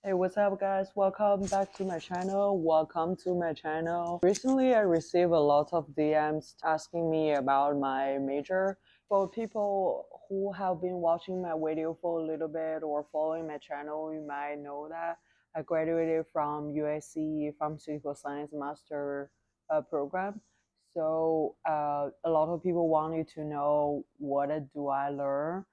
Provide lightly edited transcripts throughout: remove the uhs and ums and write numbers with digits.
Hey, what's up, guys? Welcome back to my channel. Welcome to my channel. Recently, I received a lot of DMs asking me about my major. For people who have been watching my video for a little bit or following my channel, you might know that I graduated from USC Pharmaceutical Science Master program. So a lot of people wanted to know what do I learn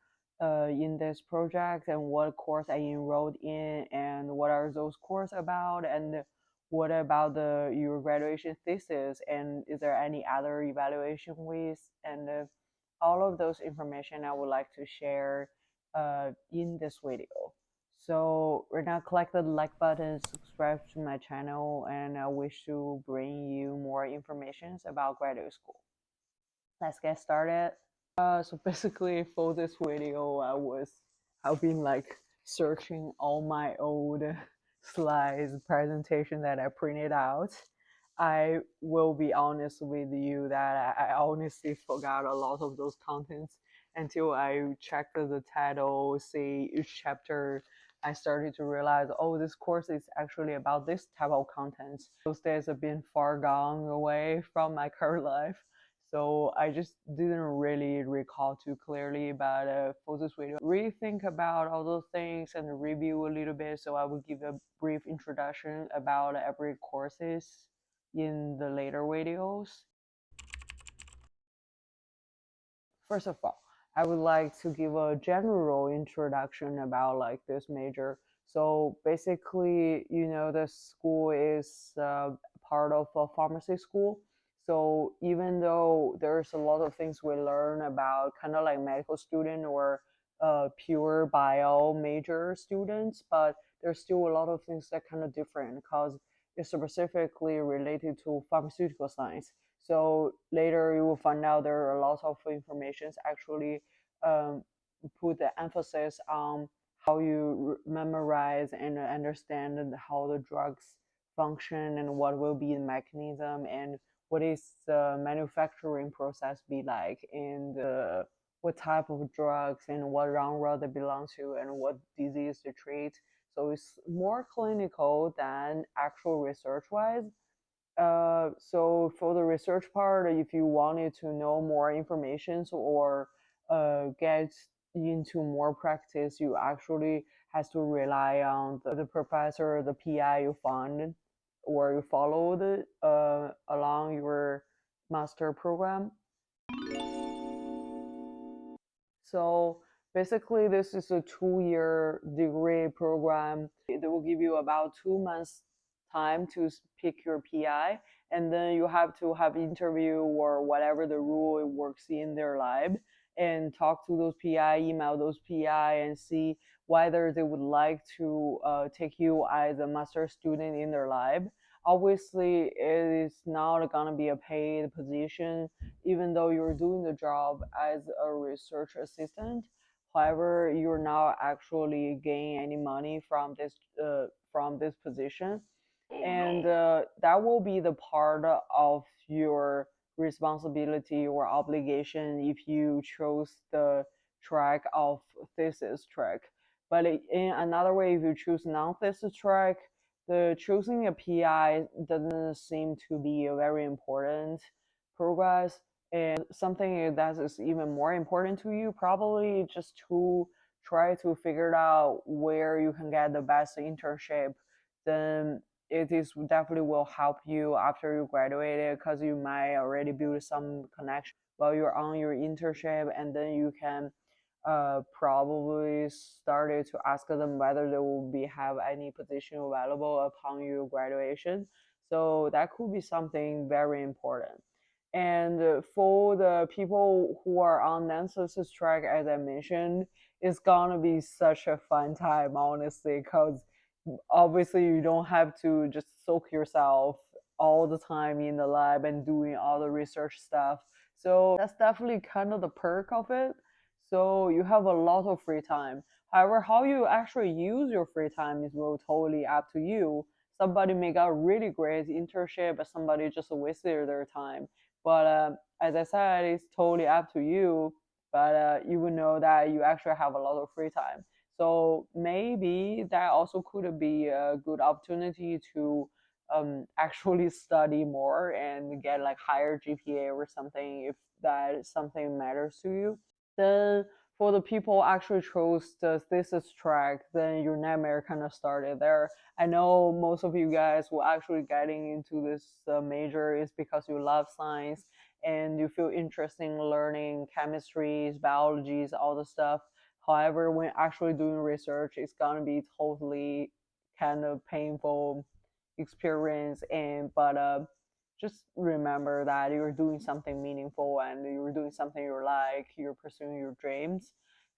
in this project and what course I enrolled in and what are those courses about and what about your graduation thesis and is there any other evaluation ways and all of those information I would like to share in this video. So right now click the like button, subscribe to my channel, and I wish to bring you more information about graduate school. Let's get started. So basically for this video, I've been like searching all my old slides presentation that I printed out. I will be honest with you that I honestly forgot a lot of those contents until I checked the title, see each chapter. I started to realize, oh, this course is actually about this type of content. Those days have been far gone away from my current life. So I just didn't really recall too clearly, but for this video, really think about all those things and review a little bit. So I will give a brief introduction about every courses in the later videos. First of all, I would like to give a general introduction about like this major. So basically, the school is part of a pharmacy school. So even though there's a lot of things we learn about kind of like medical student or pure bio major students, but there's still a lot of things that kind of different because it's specifically related to pharmaceutical science. So later you will find out there are a lot of information actually put the emphasis on how you memorize and understand how the drugs function and what will be the mechanism and what is the manufacturing process be like and what type of drugs and what genre they belong to and what disease to treat. So it's more clinical than actual research wise. So for the research part, if you wanted to know more information or get into more practice, you actually has to rely on the professor, the PI you found or you followed along your master program. So basically, this is a 2-year degree program. They will give you about 2 months time to pick your PI, and then you have to have interview or whatever the rule it works in their lab, and talk to those PI, email those PI, and see whether they would like to take you as a master student in their lab. Obviously, it is not gonna be a paid position even though you're doing the job as a research assistant. However, you're not actually gaining any money from this position, and that will be the part of your responsibility or obligation if you chose the track of thesis track. But in another way, if you choose non-thesis track, the choosing a PI doesn't seem to be a very important progress, and something that is even more important to you probably just to try to figure out where you can get the best internship. Then it is definitely will help you after you graduated because you might already build some connection while you're on your internship, and then you can probably started to ask them whether they will be have any position available upon your graduation. So that could be something very important. And for the people who are on non-thesis track, as I mentioned, it's gonna be such a fun time, honestly, because obviously you don't have to just soak yourself all the time in the lab and doing all the research stuff. So that's definitely kind of the perk of it. So you have a lot of free time. However, how you actually use your free time is will totally up to you. Somebody may got a really great internship, but somebody just wasted their time. But as I said, it's totally up to you. But you will know that you actually have a lot of free time. So maybe that also could be a good opportunity to actually study more and get like higher GPA or something if that something matters to you. Then for the people actually chose the thesis track, then your nightmare kind of started there. I know most of you guys were actually getting into this major is because you love science and you feel interested in learning chemistries, biologies, all the stuff. However, when actually doing research, it's gonna be totally kind of painful experience. And but just remember that you're doing something meaningful and you're doing something you like, you're pursuing your dreams.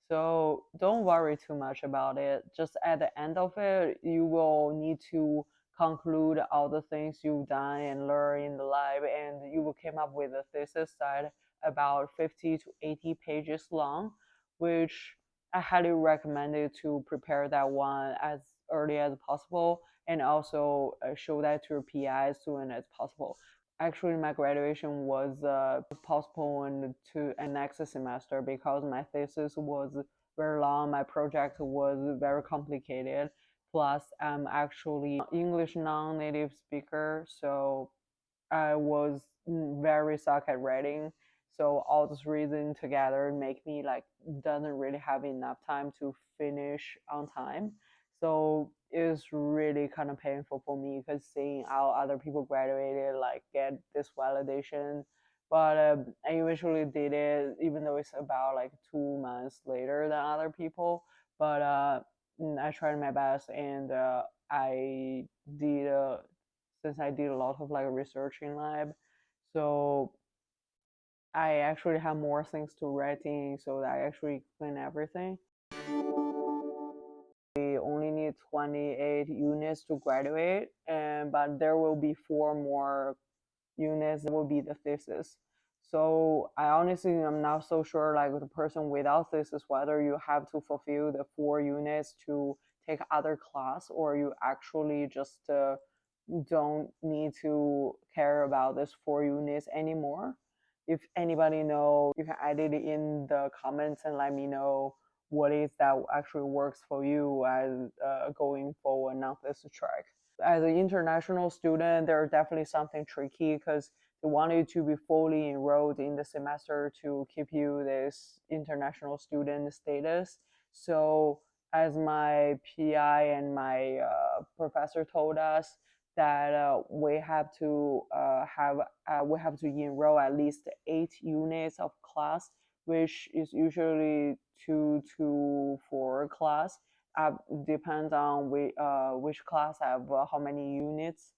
So don't worry too much about it. Just at the end of it, you will need to conclude all the things you've done and learn in the lab, and you will come up with a thesis that about 50 to 80 pages long, which I highly recommend you to prepare that one as early as possible and also show that to your PI as soon as possible. Actually, my graduation was postponed to a next semester because my thesis was very long, my project was very complicated. Plus, I'm actually English non-native speaker, so I was very suck at writing. So all those reasons together make me like doesn't really have enough time to finish on time. So it's really kind of painful for me because seeing how other people graduated, like get this validation. But I eventually did it, even though it's about like 2 months later than other people. But I tried my best, and I did since I did a lot of like research in lab. So I actually have more things to write in so that I actually explain everything. We only need 28 units to graduate, and but there will be 4 more units that will be the thesis. So I honestly am not so sure like the person without thesis whether you have to fulfill the 4 units to take other class or you actually just don't need to care about this 4 units anymore. If anybody know, you can add it in the comments and let me know what is that actually works for you as going forward on this track. As an international student, there are definitely something tricky because they want you to be fully enrolled in the semester to keep you this international student status. So, as my PI and my professor told us, that we have to enroll at least 8 units of class, which is usually 2 to 4 class. Depends on which class have how many units.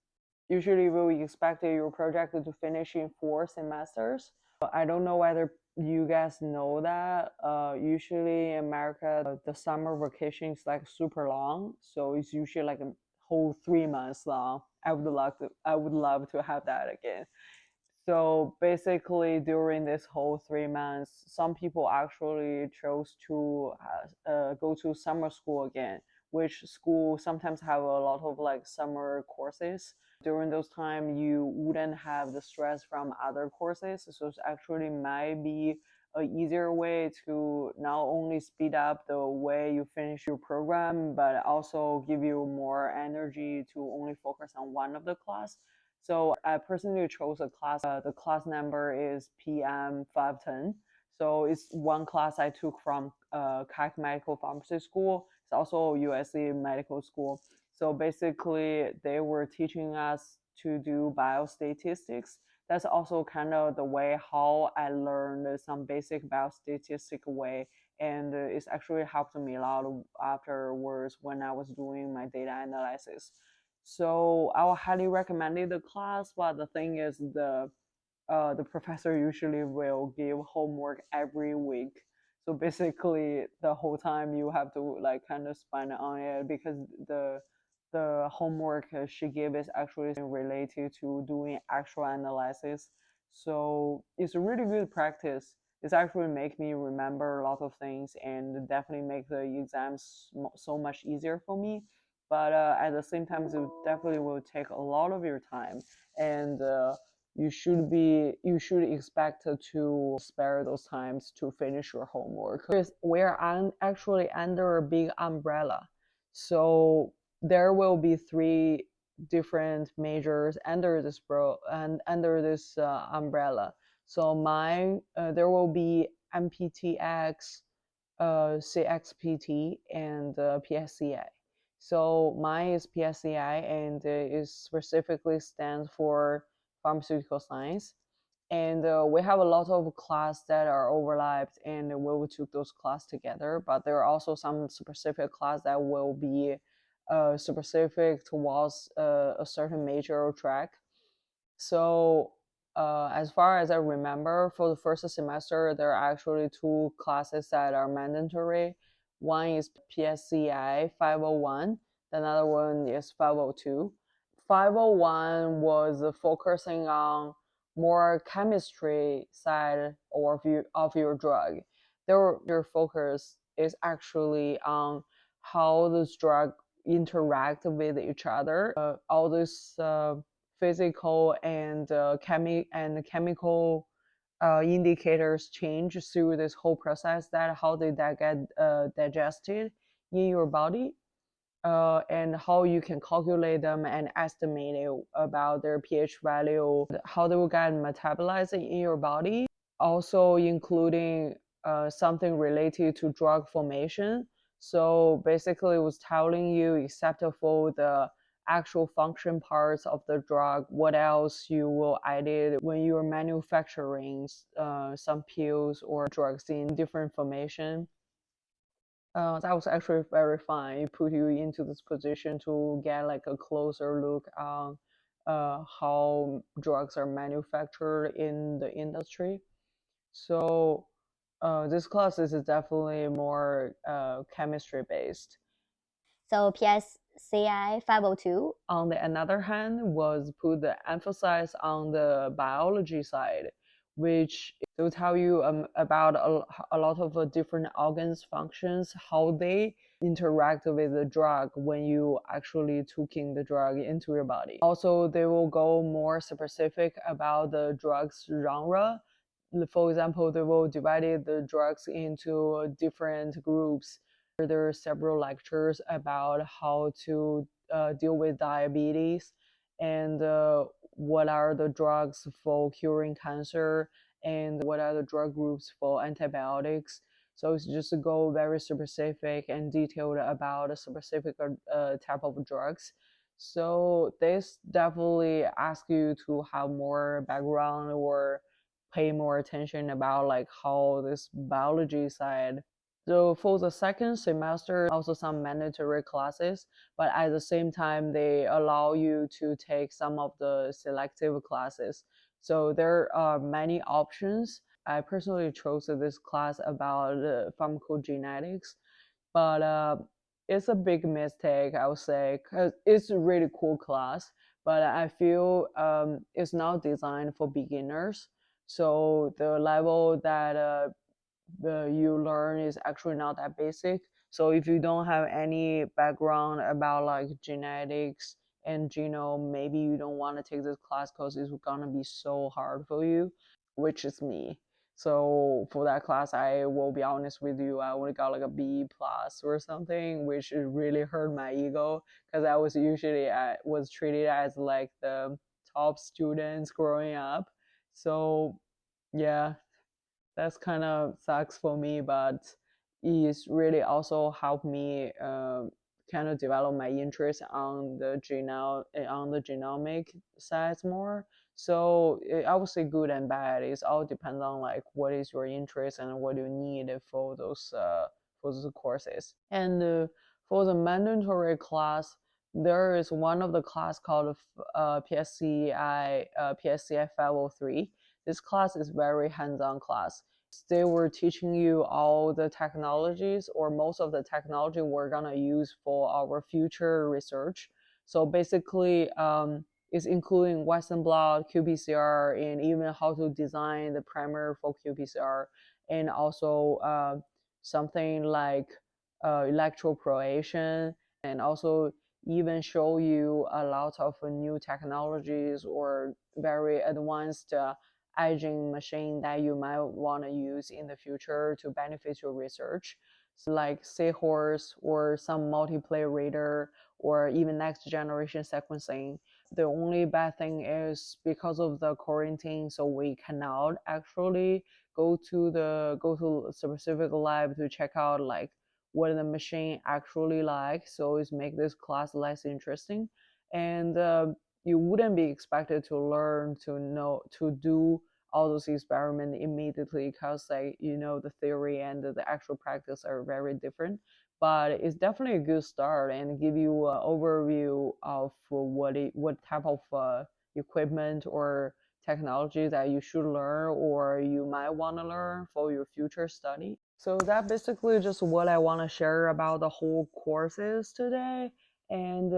Usually, we expect your project to finish in 4 semesters. I don't know whether you guys know that. Usually in America, the summer vacation is like super long, so it's usually like a whole 3 months long. I would love to have that again. So basically, during this whole 3 months, some people actually chose to go to summer school again, which school sometimes have a lot of like summer courses. During those time, you wouldn't have the stress from other courses, so it actually might be a easier way to not only speed up the way you finish your program, but also give you more energy to only focus on one of the class. So I personally chose a class. The class number is PM 510. So it's one class I took from CAC Medical Pharmacy School. It's also USC Medical School. So basically, they were teaching us to do biostatistics. That's also kind of the way how I learned some basic biostatistic way, and it's actually helped me a lot afterwards when I was doing my data analysis. So I will highly recommend the class, but the thing is the professor usually will give homework every week. So basically the whole time you have to like kind of spend on it because the homework she gave is actually related to doing actual analysis. So it's a really good practice. It's actually make me remember a lot of things and definitely make the exams so much easier for me. But at the same time, it definitely will take a lot of your time. And you should expect to spare those times to finish your homework. Because we're actually under a big umbrella, so there will be three different majors under this under this umbrella. So mine, there will be MPTX, CXPT, and PSCI. So mine is PSCI, and it specifically stands for pharmaceutical science. And we have a lot of class that are overlapped, and we will took those class together. But there are also some specific class that will be specific towards a certain major or track. So as far as I remember, for the first semester, there are actually two classes that are mandatory. One is PSCI 501, the other one is 502. 501 was focusing on more chemistry side of your drug. Their focus is actually on how this drug interact with each other. All this physical and chemical indicators change through this whole process, that how they get digested in your body, and how you can calculate them and estimate about their pH value, how they will get metabolized in your body, also including something related to drug formation. So basically, it was telling you, except for the actual function parts of the drug, what else you will add it when you're manufacturing some pills or drugs in different formation. That was actually very fun. It put you into this position to get like a closer look on how drugs are manufactured in the industry. So this class is definitely more chemistry based. So PSCI 502, on the other hand, was put the emphasis on the biology side, which will tell you about a lot of different organs functions, how they interact with the drug when you actually taking the drug into your body. Also, they will go more specific about the drug's genre. For example, they will divide the drugs into different groups. There are several lectures about how to deal with diabetes, and what are the drugs for curing cancer, and what are the drug groups for antibiotics. So it's just to go very specific and detailed about a specific type of drugs. So this definitely asks you to have more background or pay more attention about like how this biology side. So for the second semester, also some mandatory classes, but at the same time, they allow you to take some of the selective classes. So there are many options. I personally chose this class about pharmacogenetics, but it's a big mistake, I would say, because it's a really cool class, but I feel it's not designed for beginners. So the level that you learn is actually not that basic. So if you don't have any background about like genetics and genome, maybe you don't want to take this class because it's gonna be so hard for you, which is me. So for that class, I will be honest with you, I only got like a B plus or something, which really hurt my ego, because I was treated as like the top students growing up. So yeah, that's kind of sucks for me, but it's really also helped me kind of develop my interest on the genomic side more. So I would say good and bad. It all depends on like what is your interest and what you need for those courses. And for the mandatory class, there is one of the class called PSCI 503. This class is very hands-on class. They were teaching you all the technologies, or most of the technology we're gonna use for our future research. So basically, it's including Western blot, qPCR, and even how to design the primer for qPCR, and also something like electroporation, and also even show you a lot of new technologies or very advanced aging machine that you might want to use in the future to benefit your research, like seahorse or some multiplayer reader or even next generation sequencing. The only bad thing is because of the quarantine, so we cannot actually go to a specific lab to check out like what the machine actually like. So it's make this class less interesting, and you wouldn't be expected to learn to know to do all those experiments immediately because like the theory and the actual practice are very different, but it's definitely a good start and give you an overview of what type of equipment or technology that you should learn or you might want to learn for your future study. So that basically just what I want to share about the whole courses today. And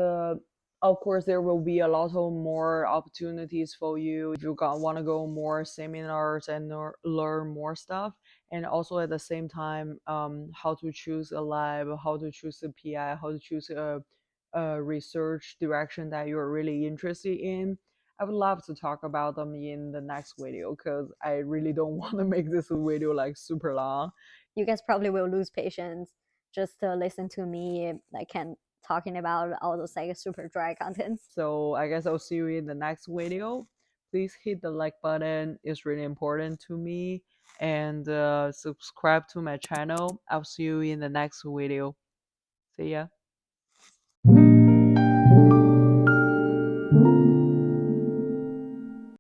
of course, there will be a lot of more opportunities for you if you want to go more seminars and learn more stuff. And also at the same time, how to choose a lab, how to choose a PI, how to choose a research direction that you're really interested in. I would love to talk about them in the next video because I really don't want to make this video like super long. You guys probably will lose patience just to listen to me like can talking about all those like super dry contents. So I guess I'll see you in the next video. Please hit the like button. It's really important to me. And subscribe to my channel. I'll see you in the next video. See ya.